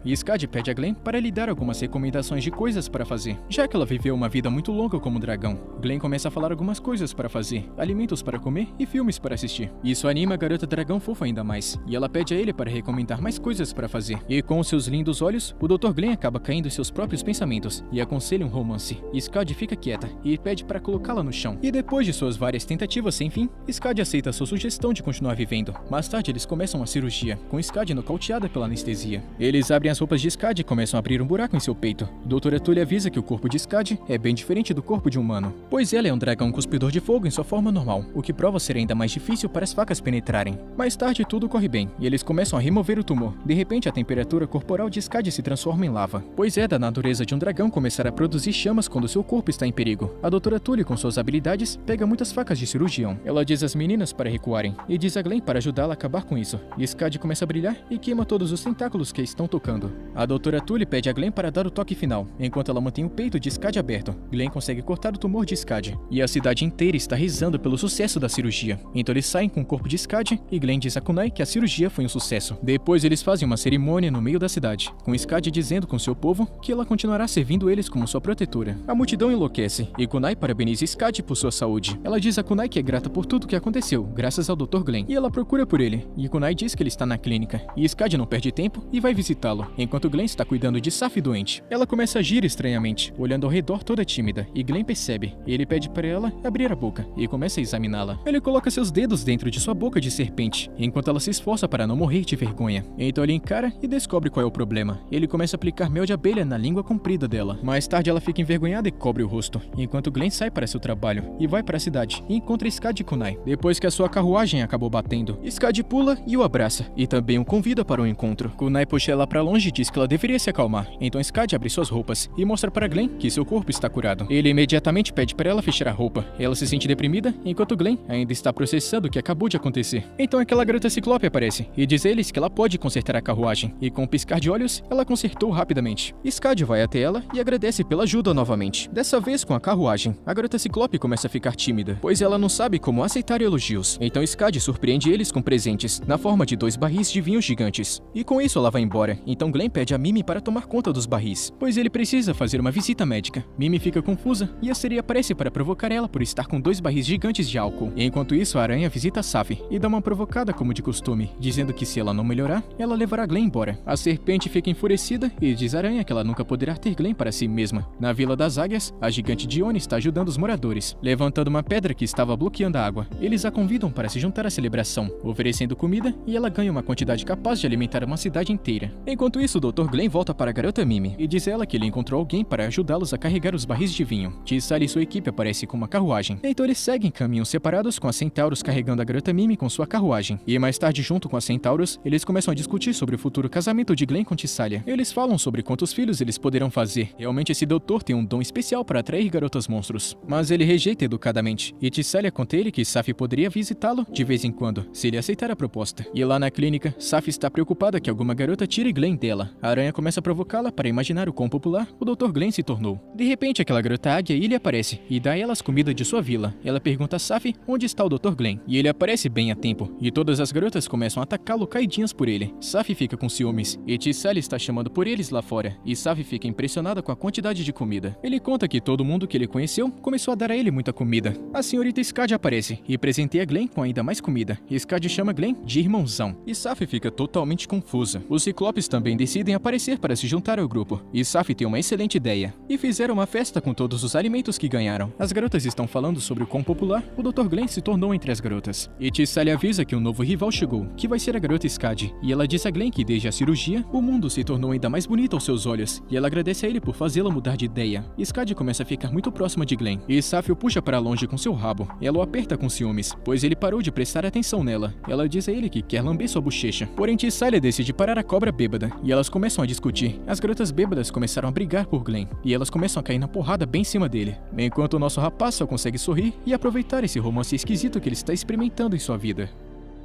e Skadi pede a Glenn para lhe dar algumas recomendações de coisas para fazer, já que ela viveu uma vida muito longa como dragão. Glenn começa a falar algumas coisas para fazer, alimentos para comer e filmes para assistir. Isso anima a garota dragão fofa ainda mais, e ela pede a ele para recomendar mais coisas para fazer. E com seus lindos olhos, o Dr. Glenn acaba caindo em seus próprios pensamentos e aconselha um romance. Skadi fica quieta e pede para colocá-la no chão. E depois de suas várias tentativas sem fim, Skadi aceita sua sugestão de continuar vivendo. Mais tarde eles começam a cirurgia, com Skadi nocauteada pela anestesia. Eles abrem as roupas de Skadi e começam a abrir um buraco em seu peito. Dr. Tully avisa que o corpo de Skadi é bem diferente do corpo de um humano, pois ela é um dragão cuspidor de fogo em sua forma normal, o que prova ser ainda mais difícil para as facas penetrarem. Mais tarde tudo corre bem, e eles começam a remover o tumor. De repente a temperatura corporal de Skadi se transforma em lava, pois é da natureza de um dragão começar a produzir chamas quando seu corpo está em perigo. A Dra. Tully, com suas habilidades, pega muitas facas de cirurgião. Ela diz às meninas para recuarem, e diz a Glenn para ajudá-la a acabar com isso. E Skadi começa a brilhar e queima todos os tentáculos que estão tocando. A Dra. Tully pede a Glenn para dar o toque final. Enquanto ela mantém o peito de Skadi aberto, Glenn consegue cortar o tumor de Skadi. E a cidade inteira está rezando pelo sucesso da cirurgia. Então eles saem com o corpo de Skadi e Glenn diz a Kunai que a cirurgia foi um sucesso. Depois eles fazem uma cerimônia no meio da cidade, com Skadi dizendo com seu povo que ela continuará servindo eles como sua protetora. A multidão enlouquece e Kunai parabeniza Skadi por sua saúde. Ela diz a Kunai que é grata por tudo que aconteceu, graças ao Dr. Glenn, e ela procura por ele, e Kunai diz que ele está na clínica, e Skadi não perde tempo e vai visitá-lo, enquanto Glenn está cuidando de Safie doente. Ela começa a agir estranhamente, olhando ao redor toda tímida, e Glenn percebe. Ele pede para ela abrir a boca, e começa a examiná-la. Ele coloca seus dedos dentro de sua boca de serpente, enquanto ela se esforça para não morrer de vergonha. Então ele encara e descobre qual é o problema. Ele começa a aplicar mel de abelha na língua comprida dela. Mais tarde ela fica envergonhada e cobre o rosto, enquanto Glenn sai para seu trabalho e vai para a cidade e encontra Skadi e Kunai. Depois que a sua carruagem acabou batendo, Skadi pula e o abraça, e também o convida para um encontro. Kunai puxa ela para longe e diz que ela deveria se acalmar. Então Skadi abre suas roupas e mostra para Glenn que seu corpo está curado. Ele imediatamente pede para ela fechar a roupa. Ela se sente deprimida, enquanto Glenn ainda está processando o que acabou de acontecer. Então aquela garota ciclope aparece e diz a eles que ela pode consertar a carruagem, e com um piscar de olhos, ela consertou rapidamente. Skadi vai até ela e agradece pela ajuda novamente. Dessa vez com a carruagem, a garota ciclope começa a ficar tímida, pois ela não sabe como aceitar elogios. Então Skadi surpreende eles com presentes, na forma de 2 barris de vinho gigantes. E com isso ela vai embora. Então Glenn pede a Mimi para tomar conta dos barris, pois ele precisa fazer uma visita médica. Mimi fica confusa e a sereia aparece para provocar ela por estar com 2 barris gigantes de álcool. E enquanto isso, a aranha visita Safie e dá uma provocada como de costume, dizendo que se ela não melhorar, ela levará Glenn embora. A serpente fica enfurecida e diz à aranha que ela nunca poderá ter Glenn para si mesma. Na Vila das Águias, a gigante Dione está ajudando os moradores, levantando uma pedra que estava bloqueando a água. Eles a convidam para se juntar à celebração, oferecendo comida, e ela ganha uma quantidade capaz de alimentar uma cidade inteira. Enquanto isso, o Dr. Glenn volta para a garota Mimi e diz a ela que ele encontrou alguém para ajudá-los a carregar os barris de vinho. Tissalia e sua equipe aparecem com uma carruagem. Então eles seguem caminhos separados, com a Centauros carregando a garota Mimi com sua carruagem. E mais tarde, junto com a Centauros, eles começam a discutir sobre o futuro casamento de Glenn com Tissalia. Eles falam sobre quantos filhos eles poderão fazer. Realmente esse doutor tem um dom especial para atrair garotas garotas monstros, mas ele rejeita educadamente, e Tissalia conta a ele que Saf poderia visitá-lo de vez em quando, se ele aceitar a proposta. E lá na clínica, Saf está preocupada que alguma garota tire Glenn dela. A aranha começa a provocá-la para imaginar o quão popular o Dr. Glenn se tornou. De repente, aquela garota águia lhe aparece e dá a elas comida de sua vila. Ela pergunta a Saf onde está o Dr. Glenn, e ele aparece bem a tempo, e todas as garotas começam a atacá-lo caidinhas por ele. Saf fica com ciúmes, e Tissalia está chamando por eles lá fora, e Saf fica impressionada com a quantidade de comida. Ele conta que todo mundo que ele conheceu começou a dar a ele muita comida. A senhorita Skadi aparece e presenteia Glenn com ainda mais comida. Skadi chama Glenn de irmãozão, e Saf fica totalmente confusa. Os Ciclopes também decidem aparecer para se juntar ao grupo, e Saf tem uma excelente ideia, e fizeram uma festa com todos os alimentos que ganharam. As garotas estão falando sobre o quão popular o Dr. Glenn se tornou entre as garotas, e Tissalia avisa que um novo rival chegou, que vai ser a garota Skadi, e ela diz a Glenn que desde a cirurgia, o mundo se tornou ainda mais bonito aos seus olhos, e ela agradece a ele por fazê-la mudar de ideia. Skadi começa a ficar muito próxima de Glenn, e Saf o puxa para longe com seu rabo. Ela o aperta com ciúmes, pois ele parou de prestar atenção nela. Ela diz a ele que quer lamber sua bochecha. Porém, Tissalia decide parar a cobra bêbada, e elas começam a discutir. As garotas bêbadas começaram a brigar por Glenn, e elas começam a cair na porrada bem em cima dele, enquanto o nosso rapaz só consegue sorrir e aproveitar esse romance esquisito que ele está experimentando em sua vida.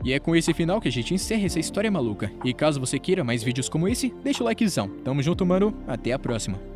E é com esse final que a gente encerra essa história maluca. E caso você queira mais vídeos como esse, deixa o likezão. Tamo junto, mano. Até a próxima.